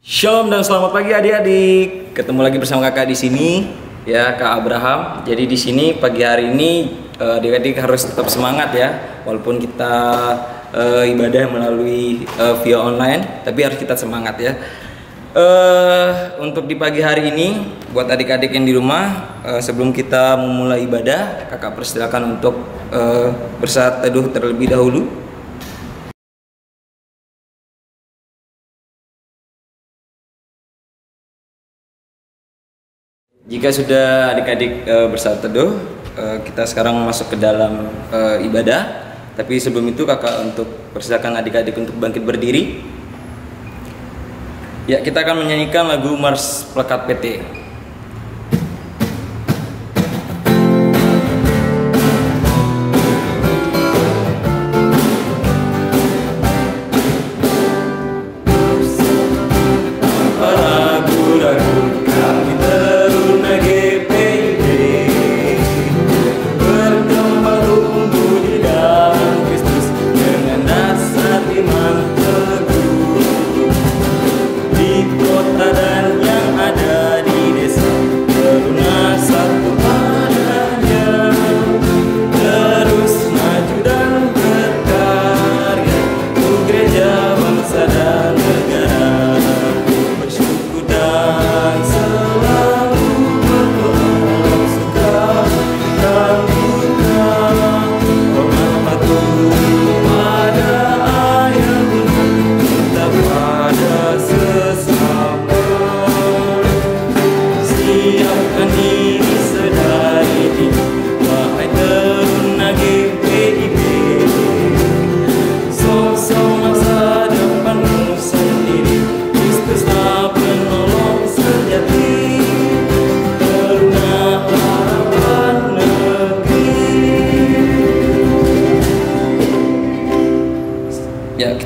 Shalom dan selamat pagi adik-adik. Ketemu lagi bersama kakak di sini, ya Kak Abraham. Jadi di sini pagi hari ini adik-adik harus tetap semangat ya, walaupun kita ibadah melalui via online, tapi harus kita semangat ya. Untuk di pagi hari ini, buat adik-adik yang di rumah, sebelum kita memulai ibadah, kakak persilakan untuk bersaat teduh terlebih dahulu. Jika sudah adik-adik bersaat teduh, kita sekarang masuk ke dalam ibadah. Tapi sebelum itu kakak untuk persilakan adik-adik untuk bangkit berdiri. Ya, kita akan menyanyikan lagu Mars Plekat PT.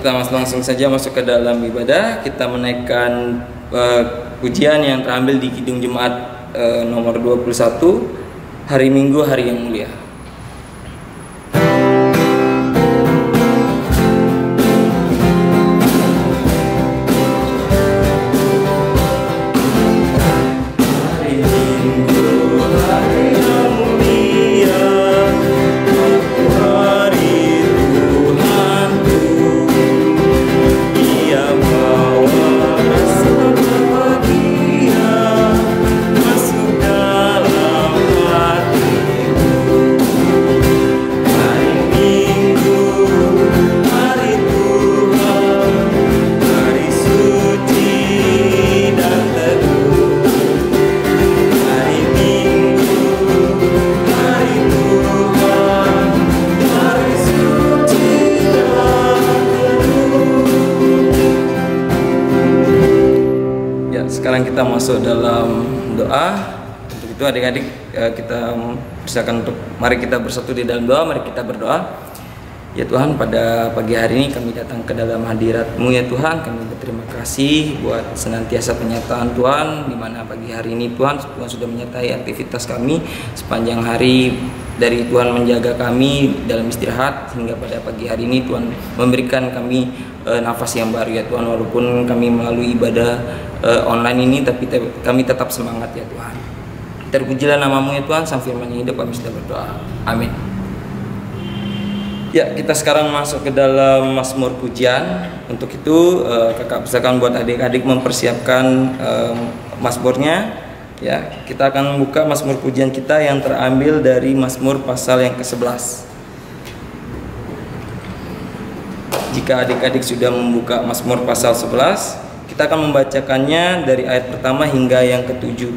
Kita langsung saja masuk ke dalam ibadah. Kita menaikkan pujian yang terambil di Kidung Jemaat nomor 21, Hari Minggu Hari yang Mulia. Sekarang kita masuk dalam doa. Untuk itu adik-adik kita persilakan untuk mari kita bersatu di dalam doa. Mari kita berdoa. Ya Tuhan, pada pagi hari ini kami datang ke dalam hadirat-Mu ya Tuhan. Kami berterima kasih buat senantiasa penyertaan Tuhan, di mana pagi hari ini Tuhan sudah menyertai aktivitas kami sepanjang hari. Dari Tuhan menjaga kami dalam istirahat hingga pada pagi hari ini Tuhan memberikan kami nafas yang baru ya Tuhan. Walaupun kami melalui ibadah online ini, tapi kami tetap semangat ya Tuhan. Terpujilah nama-Mu ya Tuhan, sang firman yang hidup kami sudah berdoa. Amin. Ya, kita sekarang masuk ke dalam Mazmur pujian. Untuk itu kakak persilakan buat adik-adik mempersiapkan Mazmurnya. Ya, kita akan membuka Mazmur pujian kita yang terambil dari Mazmur pasal yang ke-11. Jika adik-adik sudah membuka Mazmur pasal 11, kita akan membacakannya dari ayat pertama hingga yang ke-7.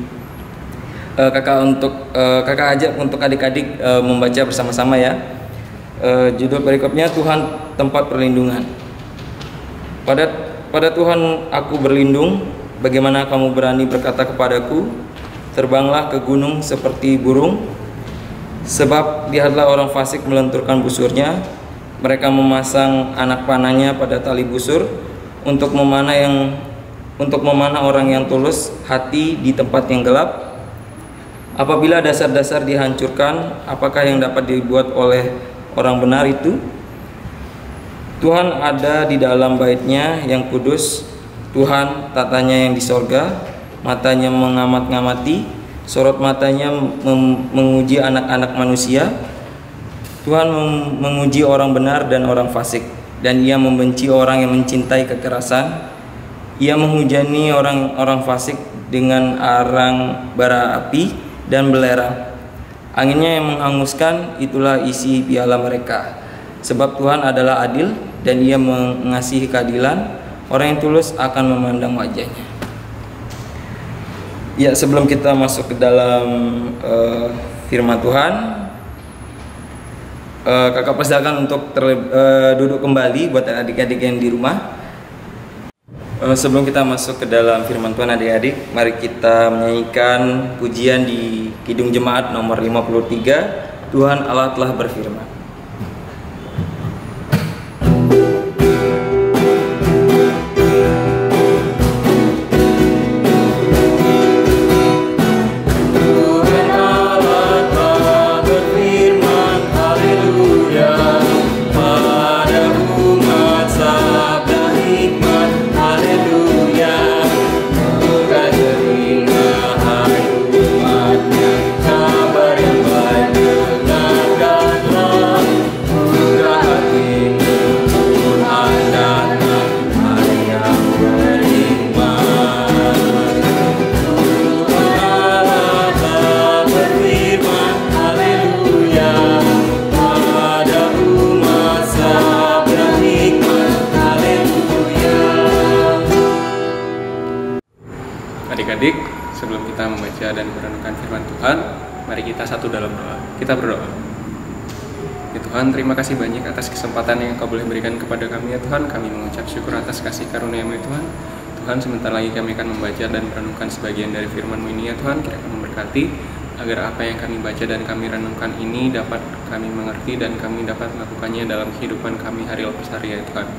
Kakak ajak untuk adik-adik membaca bersama-sama ya. Judul perikopnya Tuhan tempat perlindungan. Pada Tuhan aku berlindung. Bagaimana kamu berani berkata kepadaku, terbanglah ke gunung seperti burung? Sebab lihatlah orang fasik melenturkan busurnya. Mereka memasang anak panahnya pada tali busur untuk memanah orang yang tulus hati di tempat yang gelap. Apabila dasar-dasar dihancurkan, apakah yang dapat dibuat oleh orang benar itu? Tuhan ada di dalam bait-Nya yang kudus, Tuhan tatanya yang di sorga, matanya mengamat-ngamati, sorot matanya menguji anak-anak manusia. Tuhan menguji orang benar dan orang fasik, dan Ia membenci orang yang mencintai kekerasan. Ia menghujani orang-orang fasik dengan arang bara api dan belerang. Anginnya yang menghanguskan, itulah isi piala mereka. Sebab Tuhan adalah adil dan Ia mengasihi keadilan. Orang yang tulus akan memandang wajahnya. Ya, sebelum kita masuk ke dalam firman Tuhan, kakak persilakan untuk duduk kembali buat adik-adik yang di rumah. Sebelum kita masuk ke dalam firman Tuhan adik-adik, mari kita menyanyikan pujian di Kidung Jemaat nomor 53, Tuhan Allah telah berfirman. Adik-adik, sebelum kita membaca dan merenungkan firman Tuhan, mari kita satu dalam doa. Kita berdoa. Ya Tuhan, terima kasih banyak atas kesempatan yang Kau boleh berikan kepada kami ya Tuhan. Kami mengucap syukur atas kasih karunia-Mu ya Tuhan. Tuhan, sebentar lagi kami akan membaca dan merenungkan sebagian dari firman-Mu ini ya Tuhan. Kiranya memberkati agar apa yang kami baca dan kami renungkan ini dapat kami mengerti dan kami dapat melakukannya dalam kehidupan kami hari lepas hari ya Tuhan.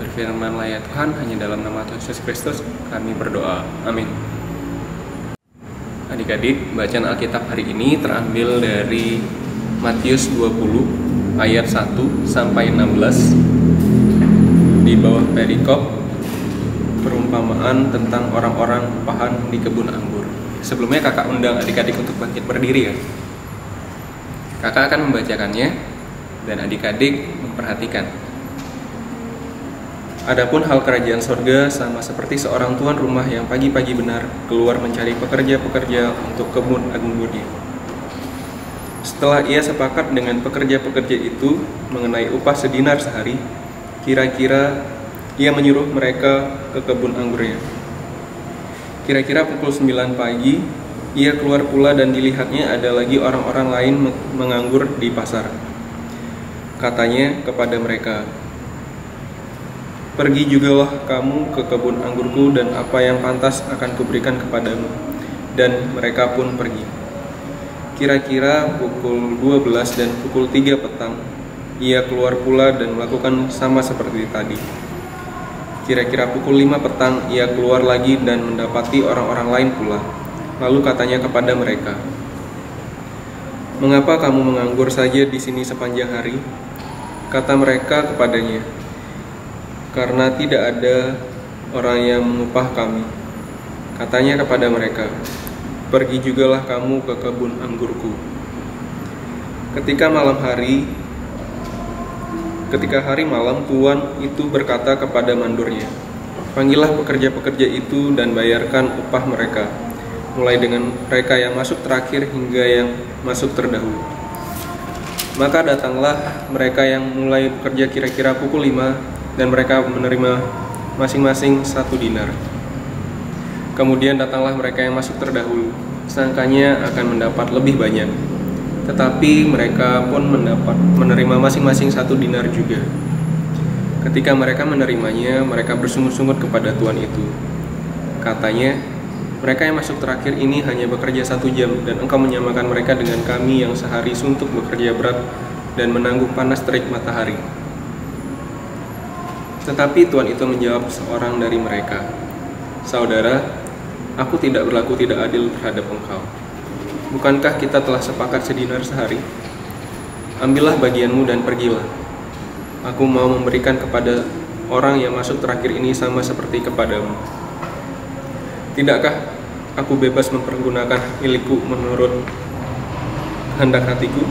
Berfirmanlah ya Tuhan, hanya dalam nama Tuhan Yesus Kristus kami berdoa. Amin. Adik-adik, bacaan Alkitab hari ini terambil dari Matius 20 ayat 1 sampai 16 di bawah perikop perumpamaan tentang orang-orang pahan di kebun anggur. Sebelumnya kakak undang adik-adik untuk bangkit berdiri ya. Kakak akan membacakannya dan adik-adik memperhatikan. Adapun hal kerajaan sorga sama seperti seorang tuan rumah yang pagi-pagi benar keluar mencari pekerja-pekerja untuk kebun anggurnya. Setelah ia sepakat dengan pekerja-pekerja itu mengenai upah sedinar sehari, kira-kira ia menyuruh mereka ke kebun anggurnya. Kira-kira pukul 9 pagi, ia keluar pula dan dilihatnya ada lagi orang-orang lain menganggur di pasar. Katanya kepada mereka, "Pergi jugalah kamu ke kebun anggurku dan apa yang pantas akan kuberikan kepadamu." Dan mereka pun pergi. Kira-kira pukul 12 dan pukul 3 petang, ia keluar pula dan melakukan sama seperti tadi. Kira-kira pukul 5 petang, ia keluar lagi dan mendapati orang-orang lain pula. Lalu katanya kepada mereka, "Mengapa kamu menganggur saja di sini sepanjang hari?" Kata mereka kepadanya, "Karena tidak ada orang yang mengupah kami." Katanya kepada mereka, "Pergi jugalah kamu ke kebun anggurku." Ketika hari malam, tuan itu berkata kepada mandurnya, "Panggillah pekerja-pekerja itu dan bayarkan upah mereka, mulai dengan mereka yang masuk terakhir hingga yang masuk terdahulu." Maka datanglah mereka yang mulai bekerja kira-kira pukul 5, dan mereka menerima masing-masing 1 dinar. Kemudian datanglah mereka yang masuk terdahulu, sangkanya akan mendapat lebih banyak. Tetapi mereka pun menerima masing-masing 1 dinar juga. Ketika mereka menerimanya, mereka bersungut-sungut kepada tuan itu. Katanya, "Mereka yang masuk terakhir ini hanya bekerja 1 jam, dan engkau menyamakan mereka dengan kami yang sehari suntuk bekerja berat dan menanggung panas terik matahari." Tetapi tuan itu menjawab seorang dari mereka, "Saudara, aku tidak berlaku tidak adil terhadap engkau. Bukankah kita telah sepakat sedinar sehari? Ambillah bagianmu dan pergilah. Aku mau memberikan kepada orang yang masuk terakhir ini sama seperti kepadamu. Tidakkah aku bebas mempergunakan milikku menurut kehendak hatiku?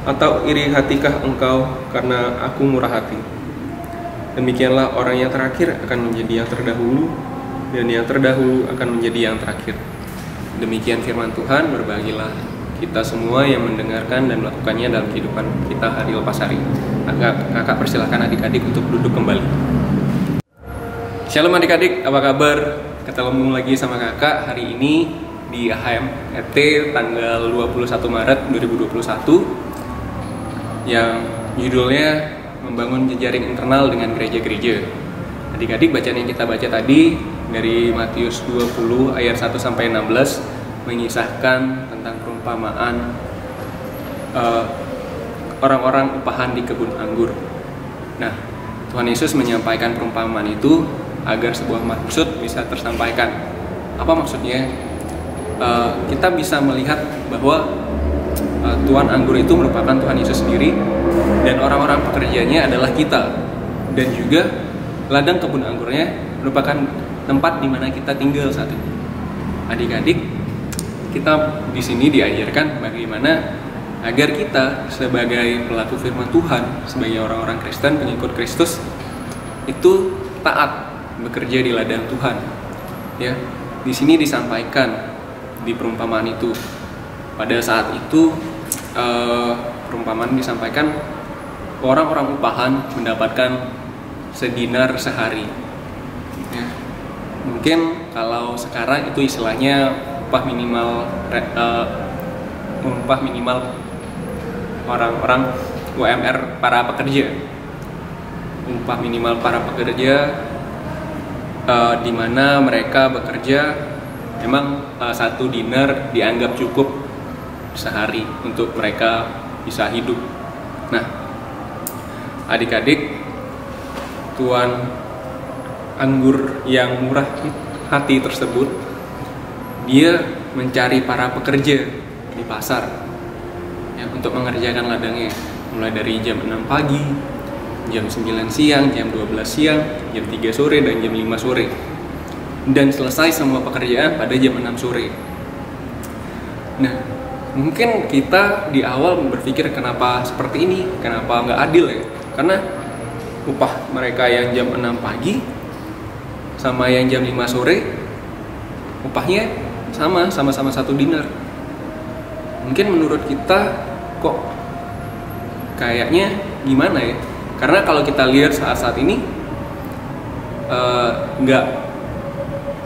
Atau iri hatikah engkau karena aku murah hati? Demikianlah orang yang terakhir akan menjadi yang terdahulu, dan yang terdahulu akan menjadi yang terakhir. Demikian firman Tuhan. Berbahagialah kita semua yang mendengarkan dan melakukannya dalam kehidupan kita hari lepas hari. Kakak persilahkan adik-adik untuk duduk kembali. Shalom adik-adik, apa kabar? Ketemu lagi sama kakak hari ini di HMET tanggal 21 Maret 2021 yang judulnya Membangun Jejaring Internal dengan Gereja-Gereja. Adik-adik, bacaan yang kita baca tadi dari Matius 20 ayat 1 sampai 16 mengisahkan tentang perumpamaan orang-orang upahan di kebun anggur. Nah, Tuhan Yesus menyampaikan perumpamaan itu agar sebuah maksud bisa tersampaikan. Apa maksudnya? Kita bisa melihat bahwa tuan anggur itu merupakan Tuhan Yesus sendiri, dan orang-orang pekerjanya adalah kita, dan juga ladang kebun anggurnya merupakan tempat di mana kita tinggal saat ini. Adik-adik, kita di sini diajarkan bagaimana agar kita sebagai pelaku firman Tuhan, sebagai orang-orang Kristen, pengikut Kristus, itu taat bekerja di ladang Tuhan. Ya, di sini disampaikan di perumpamaan itu. Pada saat itu perumpamaan disampaikan orang-orang upahan mendapatkan sedinar sehari. Ya. Mungkin kalau sekarang itu istilahnya upah minimal orang-orang UMR para pekerja. Upah minimal para pekerja di mana mereka bekerja memang 1 dinar dianggap cukup sehari untuk mereka bisa hidup. Nah, adik-adik, tuan anggur yang murah hati tersebut, dia mencari para pekerja di pasar ya, untuk mengerjakan ladangnya, mulai dari jam 6 pagi, jam 9 siang, jam 12 siang, jam 3 sore, dan jam 5 sore, dan selesai semua pekerjaan pada jam 6 sore. Nah, mungkin kita di awal berpikir kenapa seperti ini, kenapa nggak adil ya? Karena upah mereka yang jam 6 pagi sama yang jam 5 sore, upahnya sama-sama 1 dinar. Mungkin menurut kita kok kayaknya gimana ya? Karena kalau kita lihat saat-saat ini nggak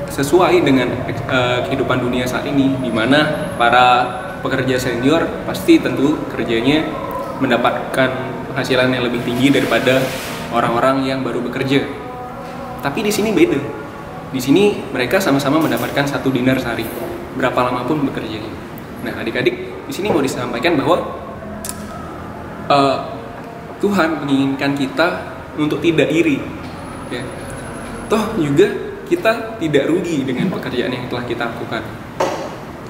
sesuai dengan kehidupan dunia saat ini, di mana para pekerja senior pasti tentu kerjanya mendapatkan penghasilan yang lebih tinggi daripada orang-orang yang baru bekerja. Tapi di sini beda. Di sini mereka sama-sama mendapatkan 1 dinar sehari, berapa lama pun bekerjanya. Nah, adik-adik, di sini mau disampaikan bahwa Tuhan menginginkan kita untuk tidak iri. Ya. Toh juga kita tidak rugi dengan pekerjaan yang telah kita lakukan.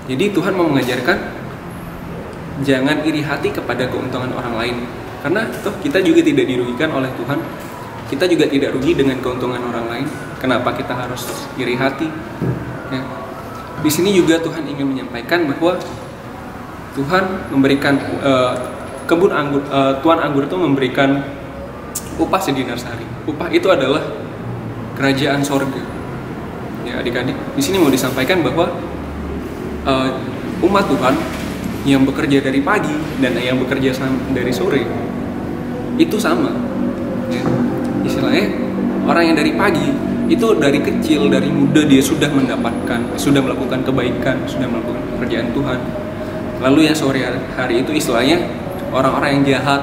Jadi Tuhan mau mengajarkan jangan iri hati kepada keuntungan orang lain, karena toh kita juga tidak dirugikan oleh Tuhan. Kita juga tidak rugi dengan keuntungan orang lain. Kenapa kita harus iri hati? Ya. Di sini juga Tuhan ingin menyampaikan bahwa Tuhan memberikan kebun anggur, tuan anggur itu memberikan upah sedinar sehari. Upah itu adalah kerajaan sorga. Ya, adik-adik, di sini mau disampaikan bahwa umat Tuhan yang bekerja dari pagi dan yang bekerja dari sore itu sama. Ya. Istilahnya orang yang dari pagi itu dari kecil, dari muda dia sudah melakukan kebaikan, sudah melakukan pekerjaan Tuhan. Lalu yang sore hari itu istilahnya orang-orang yang jahat,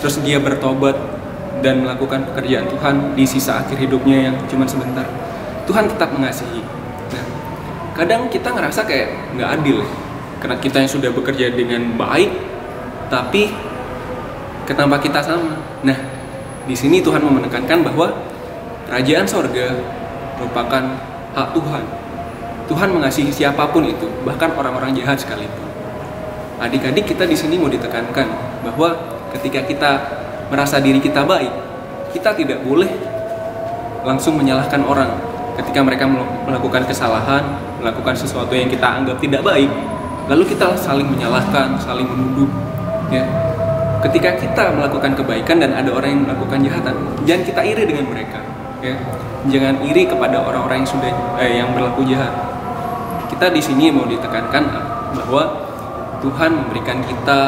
terus dia bertobat dan melakukan pekerjaan Tuhan di sisa akhir hidupnya yang cuma sebentar. Tuhan tetap mengasihi. Nah, kadang kita ngerasa kayak nggak adil ya. Karena kita yang sudah bekerja dengan baik, tapi kenapa kita sama? Nah, di sini Tuhan mau menekankan bahwa kerajaan sorga merupakan hak Tuhan. Tuhan mengasihi siapapun itu, bahkan orang-orang jahat sekalipun. Adik-adik, kita di sini mau ditekankan bahwa ketika kita merasa diri kita baik, kita tidak boleh langsung menyalahkan orang ketika mereka melakukan kesalahan, melakukan sesuatu yang kita anggap tidak baik, lalu kita saling menyalahkan, saling menuduh, ya. Ketika kita melakukan kebaikan dan ada orang yang melakukan kejahatan, jangan kita iri dengan mereka, ya. Jangan iri kepada orang-orang yang sudah yang berlaku jahat. Kita di sini mau ditekankan bahwa Tuhan memberikan kita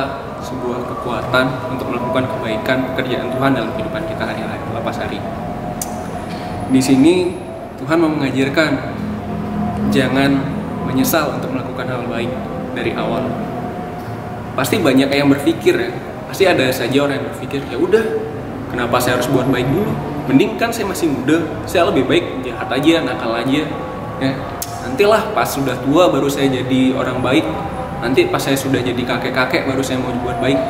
sebuah kekuatan untuk melakukan kebaikan, pekerjaan Tuhan dalam kehidupan kita hari-hari lepas hari. Di sini Tuhan mau mengajarkan jangan menyesal untuk melakukan hal baik dari awal. Pasti banyak yang berpikir, ya, pasti ada saja orang yang berpikir, ya udah, kenapa saya harus buat baik dulu? Mending kan saya masih muda, saya lebih baik jahat aja, nakal aja, ya. Nantilah pas sudah tua baru saya jadi orang baik. Nanti pas saya sudah jadi kakek-kakek baru saya mau buat baik.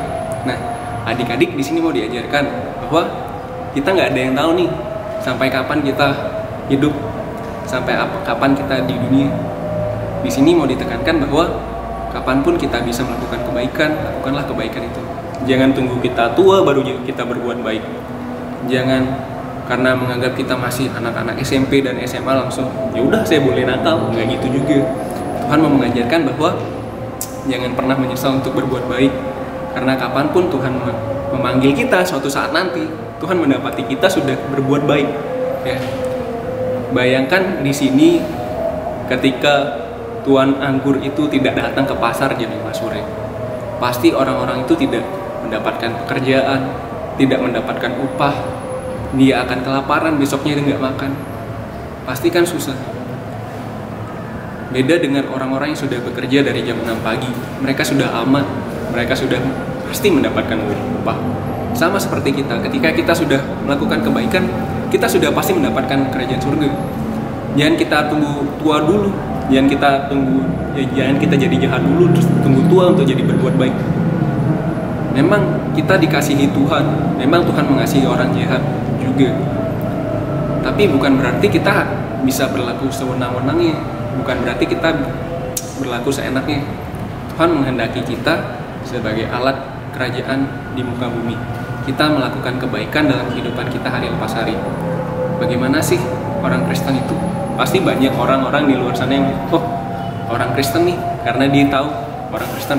Nah, adik-adik di sini mau diajarkan bahwa kita nggak ada yang tahu nih sampai kapan kita hidup, sampai kapan kita di dunia. Di sini mau ditekankan bahwa kapanpun kita bisa melakukan kebaikan, lakukanlah kebaikan itu. Jangan tunggu kita tua baru kita berbuat baik. Jangan karena menganggap kita masih anak-anak SMP dan SMA langsung ya udah saya boleh nakal, nggak gitu juga. Tuhan mau mengajarkan bahwa jangan pernah menyesal untuk berbuat baik, karena kapanpun Tuhan memanggil kita suatu saat nanti, Tuhan mendapati kita sudah berbuat baik, ya. Bayangkan di sini ketika tuan anggur itu tidak datang ke pasar jam 5 sore, pasti orang-orang itu tidak mendapatkan pekerjaan, tidak mendapatkan upah, dia akan kelaparan, besoknya dia nggak makan, pasti kan susah. Beda dengan orang-orang yang sudah bekerja dari jam 6 pagi, mereka sudah aman, mereka sudah pasti mendapatkan upah. Sama seperti kita, ketika kita sudah melakukan kebaikan, kita sudah pasti mendapatkan kerajaan surga. Jangan kita tunggu tua dulu, jangan kita jadi jahat dulu terus tunggu tua untuk jadi berbuat baik. Memang kita dikasihi Tuhan, memang Tuhan mengasihi orang jahat juga. Tapi bukan berarti kita bisa berlaku sewenang-wenangnya, bukan berarti kita berlaku seenaknya. Tuhan menghendaki kita sebagai alat kerajaan di muka bumi. Kita melakukan kebaikan dalam kehidupan kita hari lepas hari. Bagaimana sih orang Kristen itu? Pasti banyak orang-orang di luar sana yang orang Kristen nih, karena dia tahu orang Kristen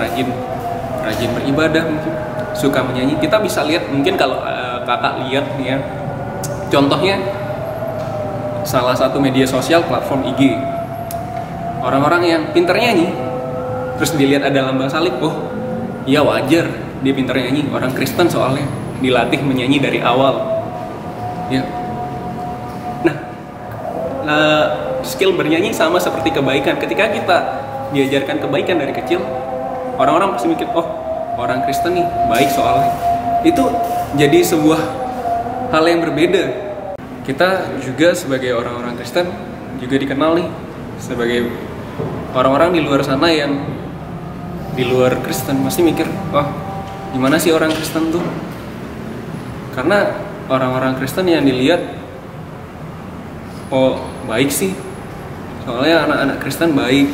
rajin beribadah, mungkin suka menyanyi. Kita bisa lihat, mungkin kalau kakak lihat nih ya, contohnya salah satu media sosial platform IG, orang-orang yang pintar nyanyi, terus dilihat ada lambang salib, iya wajar dia pintar nyanyi, orang Kristen soalnya dilatih menyanyi dari awal, ya. Skill bernyanyi sama seperti kebaikan. Ketika kita diajarkan kebaikan dari kecil, orang-orang pasti mikir, orang Kristen nih baik soalnya. Itu jadi sebuah hal yang berbeda. Kita juga sebagai orang-orang Kristen juga dikenal nih sebagai orang-orang di luar sana yang di luar Kristen pasti mikir, gimana sih orang Kristen tuh? Karena orang-orang Kristen yang dilihat, baik sih, soalnya anak-anak Kristen baik,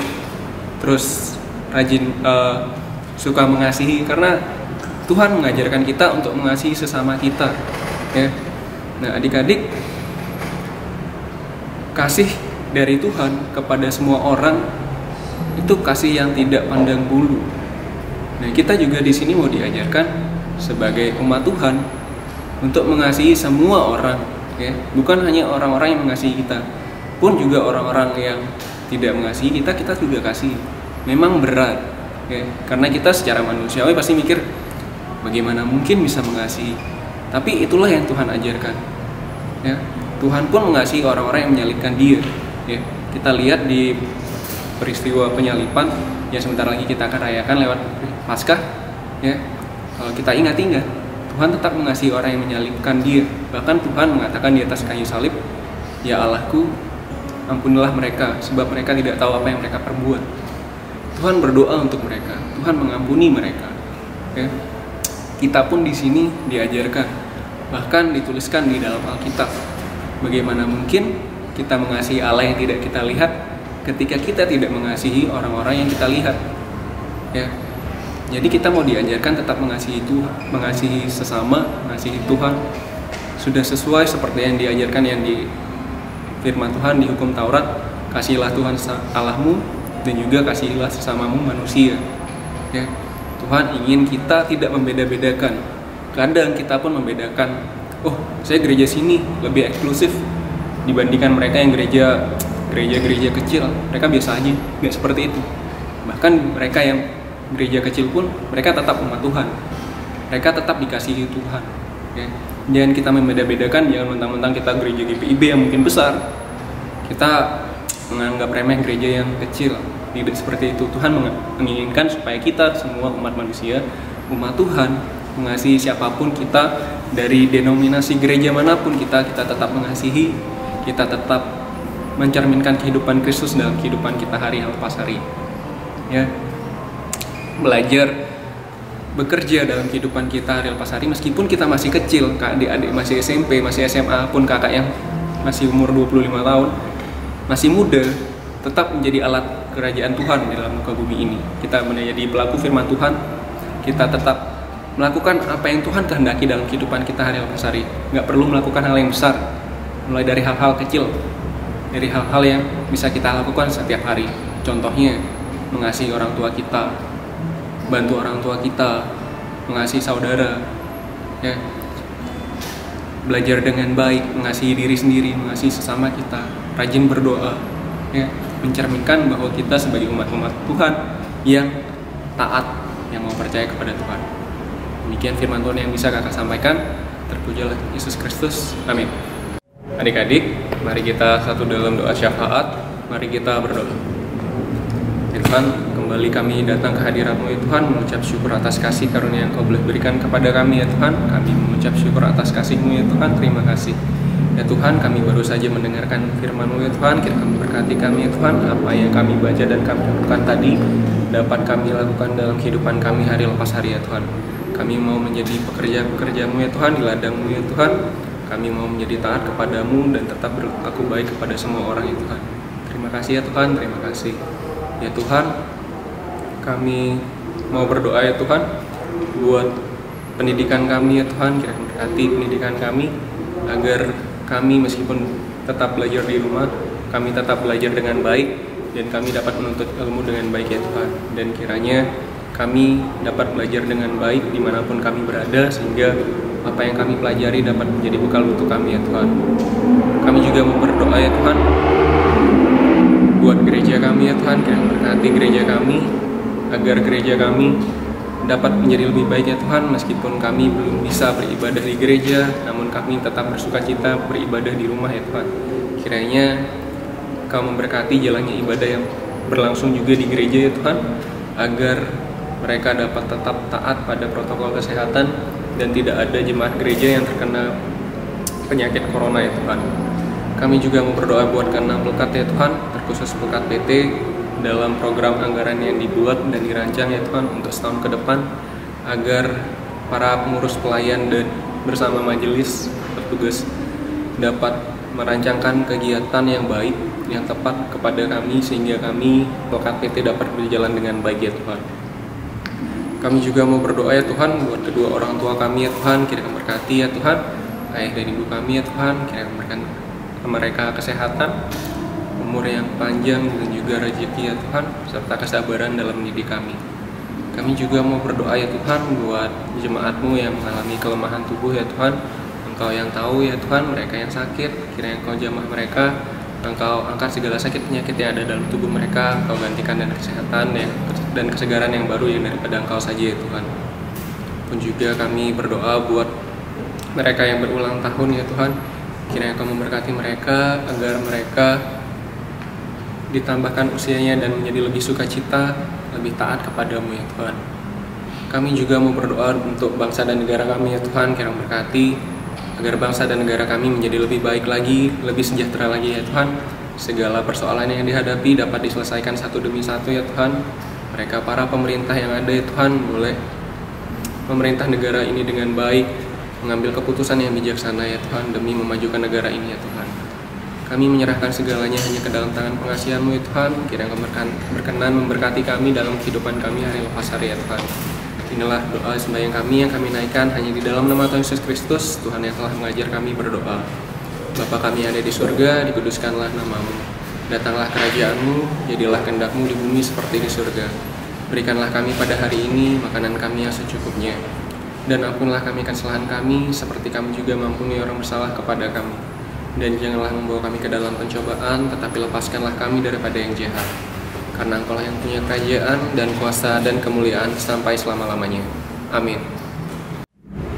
terus rajin, suka mengasihi, karena Tuhan mengajarkan kita untuk mengasihi sesama kita, ya. Nah, adik-adik, kasih dari Tuhan kepada semua orang itu kasih yang tidak pandang bulu. Nah, kita juga di sini mau diajarkan sebagai umat Tuhan untuk mengasihi semua orang, ya. Bukan hanya orang-orang yang mengasihi kita, pun juga orang-orang yang tidak mengasihi kita, kita juga kasih. Memang berat, ya, karena kita secara manusiawi pasti mikir bagaimana mungkin bisa mengasihi. Tapi itulah yang Tuhan ajarkan, ya. Tuhan pun mengasihi orang-orang yang menyalibkan Dia, ya. Kita lihat di peristiwa penyaliban yang sebentar lagi kita akan rayakan lewat Paskah, ya. Kalau kita ingat-ingat, Tuhan tetap mengasihi orang yang menyalibkan Dia. Bahkan Tuhan mengatakan di atas kayu salib, "Ya Allahku, ampunilah mereka, sebab mereka tidak tahu apa yang mereka perbuat." Tuhan berdoa untuk mereka, Tuhan mengampuni mereka, ya. Kita pun di sini diajarkan, bahkan dituliskan di dalam Alkitab, bagaimana mungkin kita mengasihi Allah yang tidak kita lihat ketika kita tidak mengasihi orang-orang yang kita lihat, ya. Jadi kita mau diajarkan tetap mengasihi Tuhan, mengasihi sesama, mengasihi Tuhan. Sudah sesuai seperti yang diajarkan yang di firman Tuhan di hukum Taurat, kasihilah Tuhan Allahmu dan juga kasihilah sesamamu manusia. Ya, Tuhan ingin kita tidak membeda-bedakan. Kadang kita pun membedakan, oh saya gereja sini lebih eksklusif dibandingkan mereka yang gereja kecil. Mereka biasa aja, nggak seperti itu. Bahkan mereka yang gereja kecil pun mereka tetap umat Tuhan, mereka tetap dikasihi Tuhan. Ya. Jangan kita membeda-bedakan, jangan mentang-mentang kita gereja GPIB yang mungkin besar kita menganggap remeh gereja yang kecil. Tidak seperti itu. Tuhan menginginkan supaya kita semua umat manusia, umat Tuhan, mengasihi siapapun kita, dari denominasi gereja manapun kita tetap mengasihi, kita tetap mencerminkan kehidupan Kristus dalam kehidupan kita hari lepas hari. Ya, belajar bekerja dalam kehidupan kita hari lepas hari, meskipun kita masih kecil, adik-adik masih SMP, masih SMA, pun kakak yang masih umur 25 tahun, masih muda, tetap menjadi alat kerajaan Tuhan di dalam muka bumi ini. Kita menjadi pelaku firman Tuhan, kita tetap melakukan apa yang Tuhan kehendaki dalam kehidupan kita hari lepas hari. Nggak perlu melakukan hal yang besar, mulai dari hal-hal kecil, dari hal-hal yang bisa kita lakukan setiap hari. Contohnya, mengasihi orang tua kita, bantu orang tua kita, mengasihi saudara, ya, belajar dengan baik, mengasihi diri sendiri, mengasihi sesama kita, rajin berdoa, ya, mencerminkan bahwa kita sebagai umat-umat Tuhan yang taat, yang mau percaya kepada Tuhan. Demikian firman Tuhan yang bisa kakak sampaikan. Terpujilah Yesus Kristus. Amin. Adik-adik, mari kita satu dalam doa syafaat. Mari kita berdoa. Tuhan, kembali kami datang ke hadirat-Mu ya Tuhan, mengucap syukur atas kasih karunia yang Kau boleh berikan kepada kami ya Tuhan. Kami mengucap syukur atas kasih-Mu ya Tuhan. Terima kasih. Ya Tuhan, kami baru saja mendengarkan firman-Mu ya Tuhan. Kiranya Kami berkati kami ya Tuhan. Apa yang kami baca dan kami lakukan tadi dapat kami lakukan dalam kehidupan kami hari lepas hari ya Tuhan. Kami mau menjadi pekerja-pekerja-Mu ya Tuhan, di ladang-Mu ya Tuhan. Kami mau menjadi taat kepada-Mu dan tetap berlaku baik kepada semua orang ya Tuhan. Terima kasih ya Tuhan, terima kasih. Ya Tuhan, kami mau berdoa ya Tuhan buat pendidikan kami ya Tuhan. Kiranya berkati pendidikan kami agar kami meskipun tetap belajar di rumah, kami tetap belajar dengan baik dan kami dapat menuntut ilmu dengan baik ya Tuhan. Dan kiranya kami dapat belajar dengan baik dimanapun kami berada, sehingga apa yang kami pelajari dapat menjadi bekal untuk kami ya Tuhan. Kami juga mau berdoa ya Tuhan buat gereja kami ya Tuhan. Kiranya berkati gereja kami agar gereja kami dapat menjadi lebih baik ya Tuhan. Meskipun kami belum bisa beribadah di gereja, namun kami tetap bersukacita beribadah di rumah ya Tuhan. Kiranya Kau memberkati jalannya ibadah yang berlangsung juga di gereja ya Tuhan, agar mereka dapat tetap taat pada protokol kesehatan dan tidak ada jemaat gereja yang terkena penyakit corona ya Tuhan. Kami juga mau berdoa buat ke-6 pekat ya Tuhan, terkhusus pekat PT dalam program anggaran yang dibuat dan dirancang ya Tuhan untuk setahun ke depan, agar para pengurus pelayan dan bersama majelis petugas dapat merancangkan kegiatan yang baik, yang tepat kepada kami, sehingga kami pekat PT dapat berjalan dengan baik ya Tuhan. Kami juga mau berdoa ya Tuhan buat kedua orang tua kami ya Tuhan. Kiranya berkati ya Tuhan ayah dan ibu kami ya Tuhan. Kiranya berikan mereka kesehatan, umur yang panjang dan juga rezeki ya Tuhan, serta kesabaran dalam mendidik kami. Kami juga mau berdoa ya Tuhan buat jemaat-Mu yang mengalami kelemahan tubuh ya Tuhan. Engkau yang tahu ya Tuhan mereka yang sakit, kiranya Engkau jamah mereka, Engkau angkat segala sakit penyakit yang ada dalam tubuh mereka, Engkau gantikan dengan kesehatan dan kesegaran yang baru yang daripada Engkau saja ya Tuhan. Pun juga kami berdoa buat mereka yang berulang tahun ya Tuhan, kiranya Engkau memberkati mereka agar mereka ditambahkan usianya dan menjadi lebih sukacita, lebih taat kepada-Mu ya Tuhan. Kami juga mau berdoa untuk bangsa dan negara kami ya Tuhan, kiranya berkati agar bangsa dan negara kami menjadi lebih baik lagi, lebih sejahtera lagi ya Tuhan. Segala persoalan yang dihadapi dapat diselesaikan satu demi satu ya Tuhan. Mereka para pemerintah yang ada ya Tuhan boleh memerintah negara ini dengan baik, mengambil keputusan yang bijaksana ya Tuhan demi memajukan negara ini ya Tuhan. Kami menyerahkan segalanya hanya ke dalam tangan pengasihan-Mu ya Tuhan. Kiranya Engkau berkenan memberkati kami dalam kehidupan kami hari lepas hari ya Tuhan. Inilah doa sembahyang kami yang kami naikkan hanya di dalam nama Tuhan Yesus Kristus, Tuhan yang telah mengajar kami berdoa. Bapa kami yang ada di surga, dikuduskanlah namamu. Datanglah kerajaan-Mu, jadilah kehendak-Mu di bumi seperti di surga. Berikanlah kami pada hari ini makanan kami yang secukupnya. Dan ampunlah kami kesalahan kami, seperti kami juga mengampuni orang bersalah kepada kami. Dan janganlah membawa kami ke dalam pencobaan, tetapi lepaskanlah kami daripada yang jahat. Karena Engkau lah yang punya kerajaan dan kuasa dan kemuliaan sampai selama-lamanya. Amin.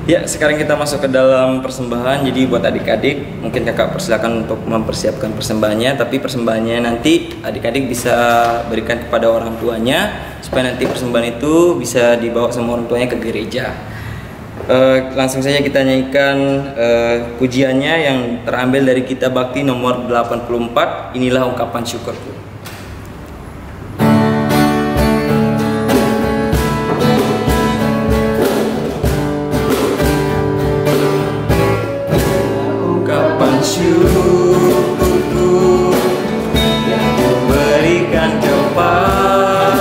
Ya, sekarang kita masuk ke dalam persembahan. Jadi buat adik-adik, mungkin kakak persilakan untuk mempersiapkan persembahannya. Tapi persembahannya nanti adik-adik bisa berikan kepada orang tuanya, supaya nanti persembahan itu bisa dibawa sama orang tuanya ke gereja. Langsung saja kita nyanyikan pujiannya yang terambil dari Kitab Bakti nomor 84. Inilah ungkapan syukurku. Syukurku yang kuberikan kepadamu,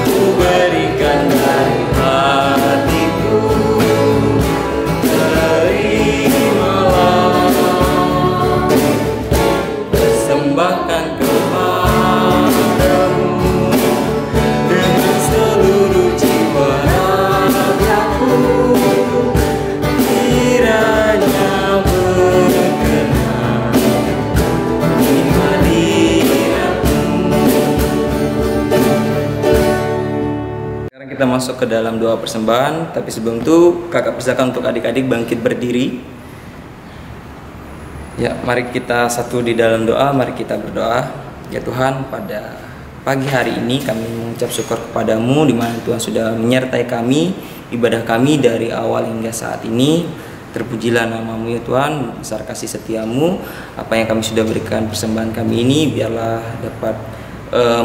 kuberikan dari hatiku, terimalah, persembahkan kepadamu dengan seluruh jiwa ragaku. Kita masuk ke dalam doa persembahan, tapi sebelum itu kakak persilakan untuk adik-adik bangkit berdiri. Ya, mari kita satu di dalam doa, mari kita berdoa. Ya Tuhan, pada pagi hari ini kami mengucap syukur kepadamu, di mana Tuhan sudah menyertai kami, ibadah kami dari awal hingga saat ini. Terpujilah namamu ya Tuhan, besar kasih setiamu. Apa yang kami sudah berikan persembahan kami ini, biarlah dapat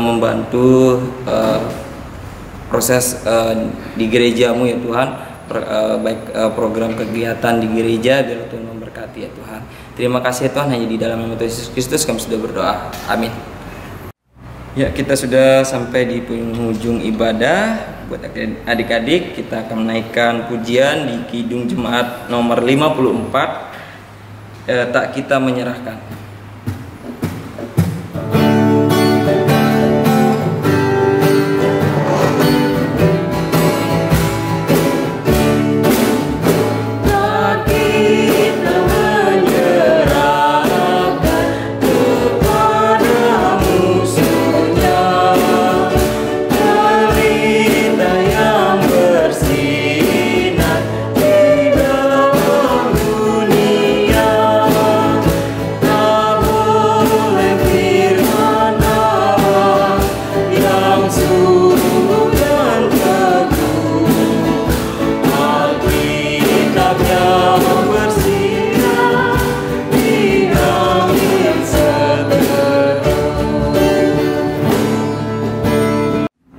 membantu proses di gerejamu ya Tuhan, baik program kegiatan di gereja, biar Tuhan memberkati ya Tuhan. Terima kasih ya Tuhan, hanya di dalam nama Tuhan Yesus Kristus kami sudah berdoa, amin. Ya, kita sudah sampai di penghujung ibadah. Buat adik-adik, kita akan menaikkan pujian di Kidung Jemaat nomor 54, Tak Kita Menyerahkan.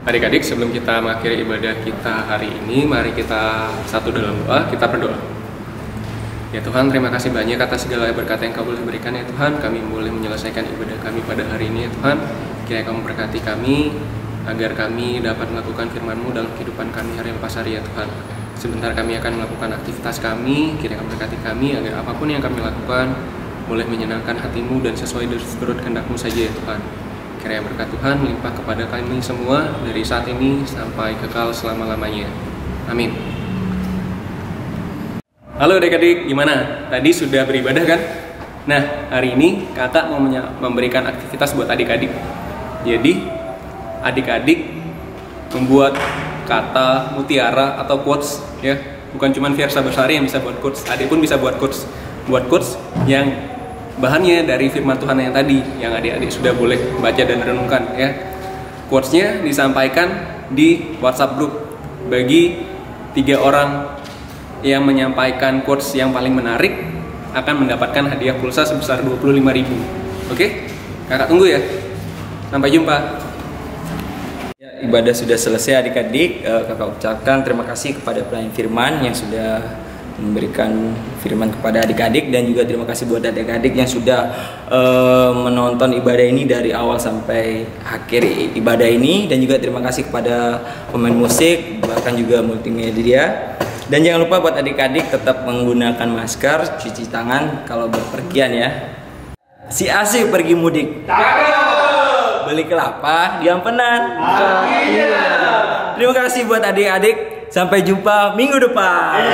Adik-adik, sebelum kita mengakhiri ibadah kita hari ini, mari kita satu dalam doa, kita berdoa. Ya Tuhan, terima kasih banyak atas segala berkat yang Kau boleh berikan ya Tuhan. Kami boleh menyelesaikan ibadah kami pada hari ini ya Tuhan. Kiranya Kau memberkati kami, agar kami dapat melakukan firman-Mu dalam kehidupan kami hari lepas hari ya Tuhan. Sebentar kami akan melakukan aktivitas kami, kiranya Kau memberkati kami, agar apapun yang kami lakukan boleh menyenangkan hati-Mu dan sesuai turut kehendak-Mu saja ya Tuhan. Kiranya berkat Tuhan melimpah kepada kami semua dari saat ini sampai kekal selama-lamanya. Amin. Halo adik-adik, gimana? Tadi sudah beribadah kan? Nah, hari ini kakak mau memberikan aktivitas buat adik-adik. Jadi, adik-adik membuat kata mutiara atau quotes ya. Bukan cuma Fiersa Bersari yang bisa buat quotes, adik pun bisa buat quotes. Buat quotes yang bahannya dari firman Tuhan yang tadi, yang adik-adik sudah boleh baca dan renungkan ya. Quotesnya disampaikan di WhatsApp group. Bagi 3 orang yang menyampaikan quotes yang paling menarik akan mendapatkan hadiah pulsa sebesar 25.000. Oke? Kakak tunggu ya. Sampai jumpa. Ya, ibadah sudah selesai adik-adik. Kakak ucapkan terima kasih kepada pelayan firman yang sudah memberikan firman kepada adik-adik, dan juga terima kasih buat adik-adik yang sudah menonton ibadah ini dari awal sampai akhir ibadah ini, dan juga terima kasih kepada pemain musik bahkan juga multimedia. Dan jangan lupa buat adik-adik tetap menggunakan masker, cuci tangan kalau berpergian ya. Si Asih pergi mudik. Beli kelapa di ampenan. Terima kasih buat adik-adik. Sampai jumpa minggu depan.